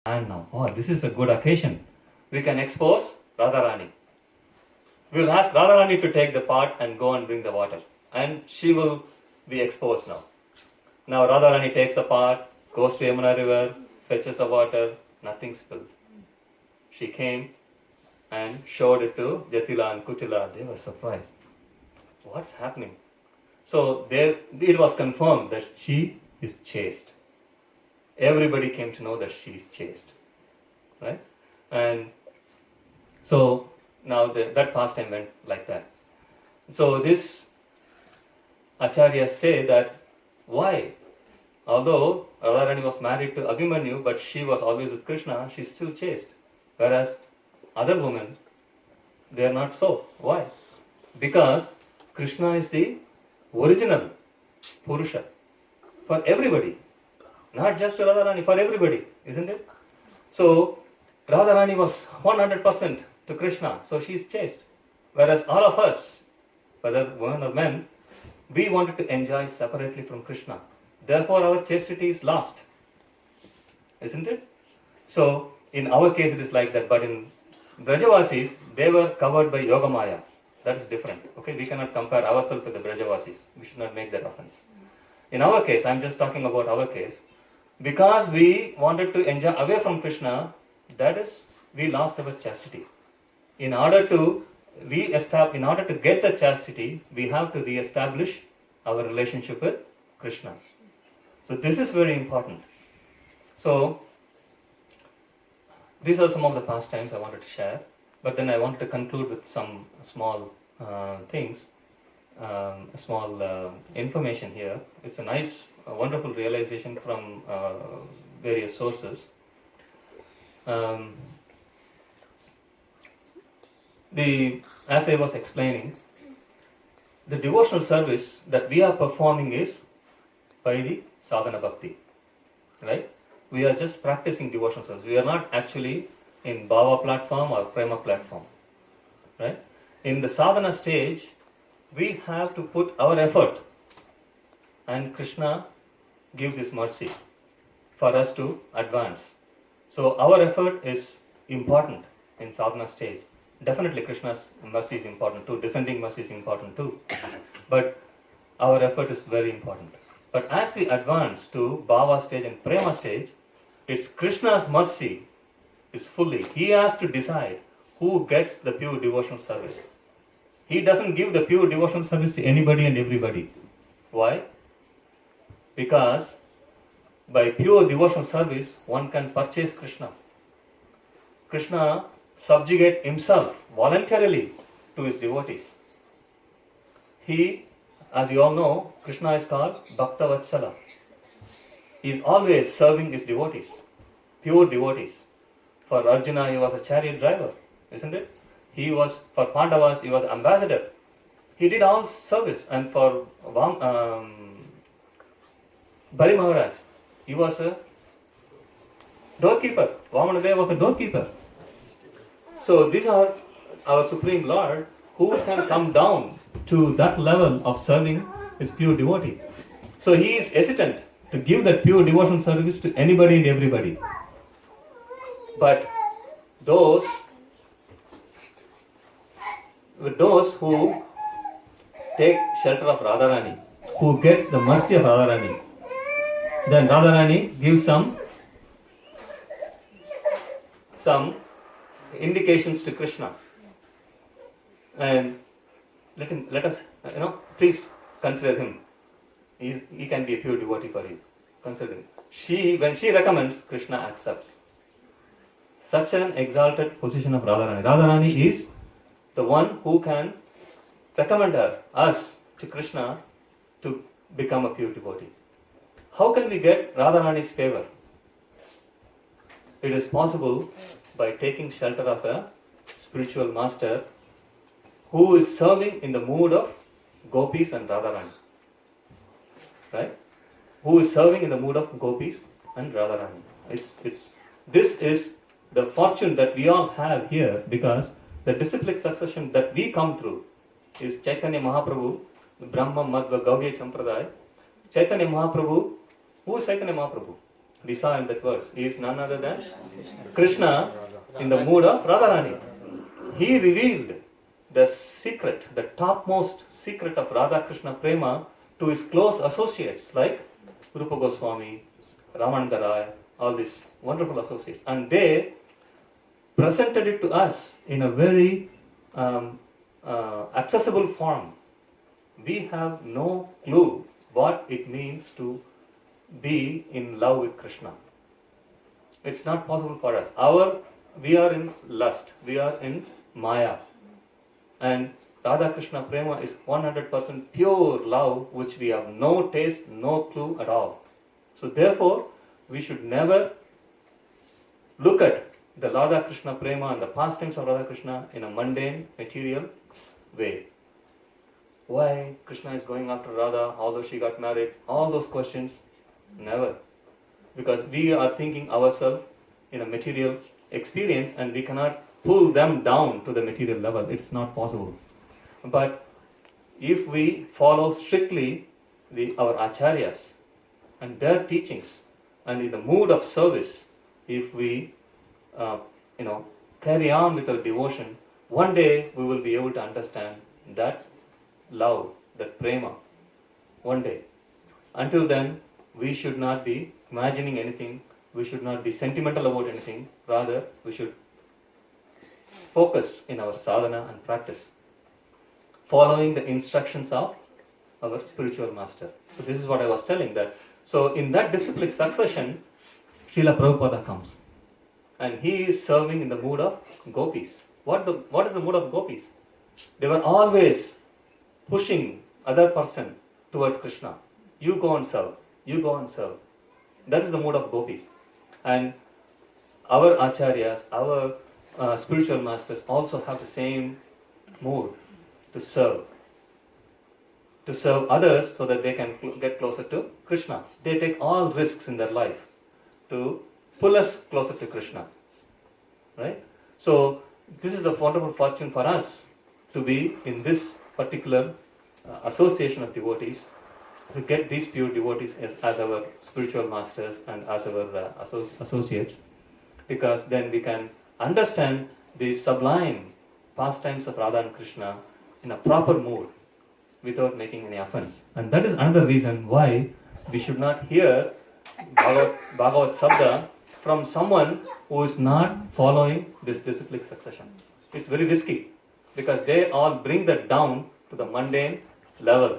And now, oh, this is a good occasion. We can expose Radharani. We will ask Radharani to take the pot and go and bring the water. And she will be exposed now. Now Radharani takes the pot, goes to Yamuna river, fetches the water, nothing spilled. She came and showed it to Jatila and Kutila. They were surprised. What's happening? So there, it was confirmed that she is chaste. Everybody came to know that she is chaste. Right? And so now that pastime went like that. So this Acharyas say that why? Although Radharani was married to Abhimanyu, but she was always with Krishna, she's still chaste. Whereas other women, they are not so. Why? Because Krishna is the original Purusha for everybody. Not just to Radharani, for everybody, isn't it? So Radharani was 100% to Krishna, so she is chaste. Whereas all of us, whether women or men, we wanted to enjoy separately from Krishna. Therefore our chastity is lost. Isn't it? So in our case it is like that, but in Brajavasis, they were covered by Yogamaya. That is different. Okay, we cannot compare ourselves with the Brajavasis. We should not make that offense. In our case, I am just talking about our case. Because we wanted to enjoy away from Krishna, that is, we lost our chastity. In order to get the chastity, we have to re-establish our relationship with Krishna. So this is very important. So these are some of the pastimes I wanted to share, but then I wanted to conclude with some small things, small information here. It's a nice, wonderful realization from various sources. As I was explaining, the devotional service that we are performing is by the sadhana bhakti, right? We are just practicing devotional service. We are not actually in bhava platform or prema platform, right? In the sadhana stage, we have to put our effort, and Krishna gives His mercy for us to advance. So our effort is important in sadhana stage. Definitely Krishna's mercy is important too, descending mercy is important too. But our effort is very important. But as we advance to bhava stage and prema stage, it's Krishna's mercy is fully. He has to decide who gets the pure devotional service. He doesn't give the pure devotional service to anybody and everybody. Why? Because by pure devotional service, one can purchase Krishna. Krishna subjugates himself voluntarily to his devotees. He, as you all know, Krishna is called Bhakta Vatsala. He is always serving his devotees, pure devotees. For Arjuna, he was a chariot driver, isn't it? For Pandavas, he was ambassador. He did all service. And for Bali Maharaj, he was a doorkeeper. Vamanadeva was a doorkeeper. So these are our Supreme Lord who can come down to that level of serving his pure devotee. So he is hesitant to give that pure devotional service to anybody and everybody. But those who take shelter of Radharani, who gets the mercy of Radharani, then Radharani gives some indications to Krishna, and let us please consider him. He can be a pure devotee for you. Consider him. When she recommends, Krishna accepts. Such an exalted position of Radharani. Radharani is the one who can recommend us to Krishna to become a pure devotee. How can we get Radharani's favor? It is possible by taking shelter of a spiritual master who is serving in the mood of gopis and Radharani. Right? Who is serving in the mood of gopis and Radharani. This is the fortune that we all have here, because the disciplic succession that we come through is Chaitanya Mahaprabhu, Brahma Madhva Gaudiya Sampradaya. Chaitanya Mahaprabhu, who is Chaitanya Mahaprabhu? We saw in that verse. He is none other than Krishna in the mood of Radharani. He revealed the secret, the topmost secret of Radha Krishna Prema to his close associates like Rupa Goswami, Ramananda Rai, all these wonderful associates. And they presented it to us in a very accessible form. We have no clue what it means to be in love with Krishna. It's not possible for us. We are in lust, we are in Maya. And Radha Krishna Prema is 100% pure love, which we have no taste, no clue at all. So therefore, we should never look at the Radha Krishna Prema and the pastimes of Radha Krishna in a mundane, material way. Why Krishna is going after Radha, although she got married, all those questions, never. Because we are thinking ourselves in a material experience and we cannot pull them down to the material level. It's not possible. But if we follow strictly our acharyas and their teachings, and in the mood of service, if we carry on with our devotion, one day we will be able to understand that love, that prema. One day. Until then, we should not be imagining anything, we should not be sentimental about anything, rather we should focus in our sadhana and practice, following the instructions of our spiritual master. So this is what I was telling that. So in that disciplic succession, Srila Prabhupada comes. And he is serving in the mood of gopis. What is the mood of gopis? They were always pushing other person towards Krishna. You go and serve. You go and serve. That is the mood of gopis. And our acharyas, our spiritual masters also have the same mood to serve. To serve others so that they can get closer to Krishna. They take all risks in their life to pull us closer to Krishna. Right? So, this is the wonderful fortune for us to be in this particular association of devotees, to get these pure devotees as our spiritual masters and as our associates, because then we can understand the sublime pastimes of Radha and Krishna in a proper mood without making any offense. And that is another reason why we should not hear Bhagavad Sabda from someone who is not following this disciplic succession. It's very risky because they all bring that down to the mundane level,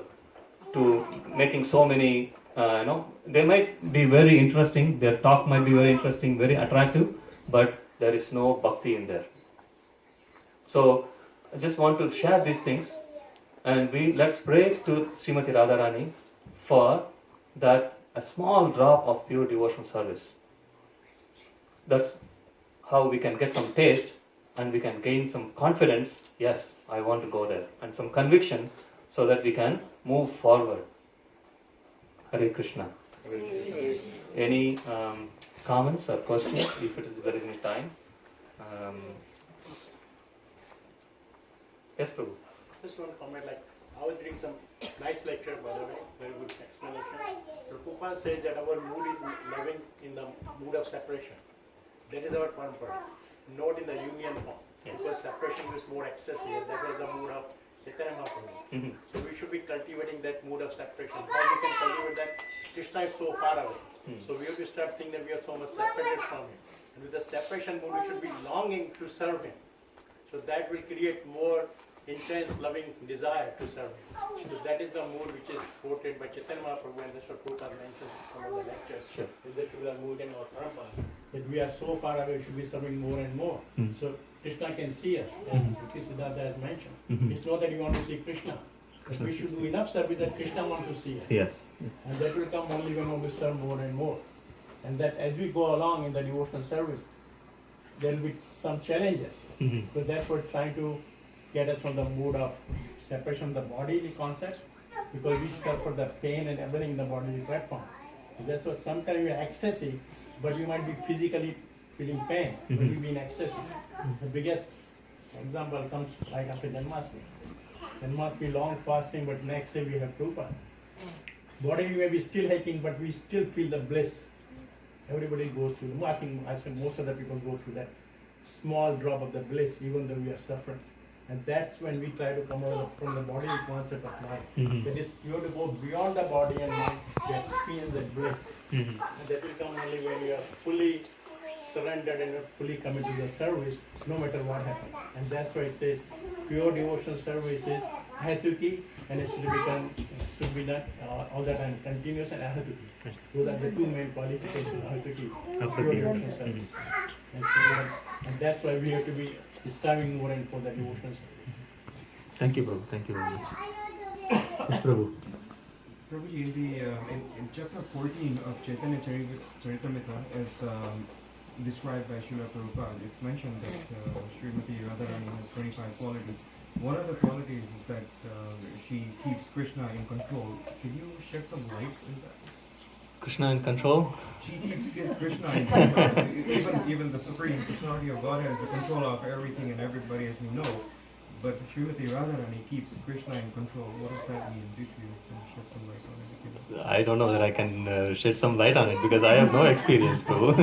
to making so many, they might be very interesting, their talk might be very interesting, very attractive, but there is no bhakti in there. So I just want to share these things, and let's pray to Srimati Radharani for that a small drop of pure devotional service. That's how we can get some taste and we can gain some confidence. Yes, I want to go there, and some conviction so that we can move forward. Hare Krishna. Any comments or questions if it is very any time? Yes, Prabhu. Just one comment, I was reading some nice lecture, by the way, very good explanation. Prabhupada says that our mood is living in the mood of separation. That is our parampara, not in the union form. Yes. Because separation is more ecstasy, and that was the mood of Chaitanya Mahaprabhu. So we should be cultivating that mood of separation. How we can cultivate that? Krishna is so far away. So we have to start thinking that we are so much separated from him. And with the separation mood, we should be longing to serve him. So that will create more intense loving desire to serve him. So that is the mood which is quoted by Chaitanya Mahaprabhu, and that's what Prabhupada mentions in some of the lectures. Sure. Is that we are mood in our parampara, that we are so far away, we should be serving more and more. So Krishna can see us, as Siddhartha has mentioned. It's not that you want to see Krishna, but we should do enough service that Krishna wants to see us. Yes. And that will come only when we serve more and more. And that as we go along in the devotional service, there will be some challenges. So that's what trying to get us from the mood of separation of the bodily concepts, because we suffer the pain and everything in the bodily platform. So that's why sometimes you're ecstasy, but you might be physically feeling pain, but you'll be in ecstasy. The biggest example comes right after Janmashtami. Janmashtami long fasting, but next day we have Prabhupada. Body we may be still aching, but we still feel the bliss. everybody goes through. I think most of the people go through that small drop of the bliss, even though we are suffering. And that's when we try to come out from the body concept of mind. Mhm. That is, you have to go beyond the body and mind to experience that bliss. Mhm. And that will come only when you are fully surrendered and fully committed to the service, no matter what happens. And that's why it says pure devotional service is ahatuki, and it should be done all the time, continuous and ahatuki. Those are the two main qualifications, ahatuki, pure devotional service. And that's why we have to be striving more and for the devotional service. Thank you, Prabhu. Thank you very much. Yes, Prabhu. Prabhuji, in chapter 14 of Chaitanya Charitamrita, as described by Srila Prabhupada, it's mentioned that Srimati Radharani has 25 qualities. One of the qualities is that she keeps Krishna in control. Can you shed some light in that? Krishna in control. She keeps Krishna in control. Even the Supreme Personality of Godhead is the control of everything and everybody, as we know. But Srimati Radharani keeps Krishna in control. What does that mean? If you can shed some light on it. I don't know that I can shed some light on it because I have no experience, Prabhu.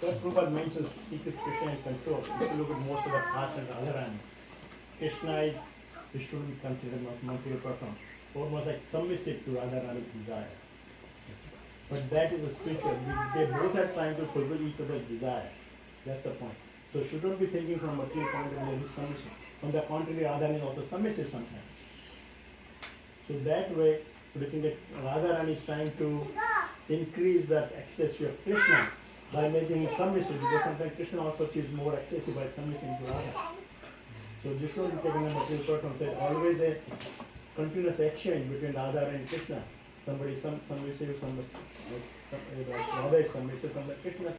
So Prabhupada mentions secret Krishna in control. If you look at most of the past and Radharani, Krishna is, it shouldn't be considered material performance. Almost like submissive to Radharani's desire. But that is a spiritual. They both are trying to fulfill each other's desire. That's the point. So shouldn't be thinking from a material point of view, he's submissive. On the contrary, Radharani is also submissive sometimes. So that way, looking at Radharani is trying to increase that ecstasy of Krishna by making him submissive, because sometimes Krishna also feels more ecstasy by submitting to Radha. So just don't be taking a material performance. There's always a continuous exchange between Radha and Krishna. Somebody, some submissive, Radha is submissive, Krishna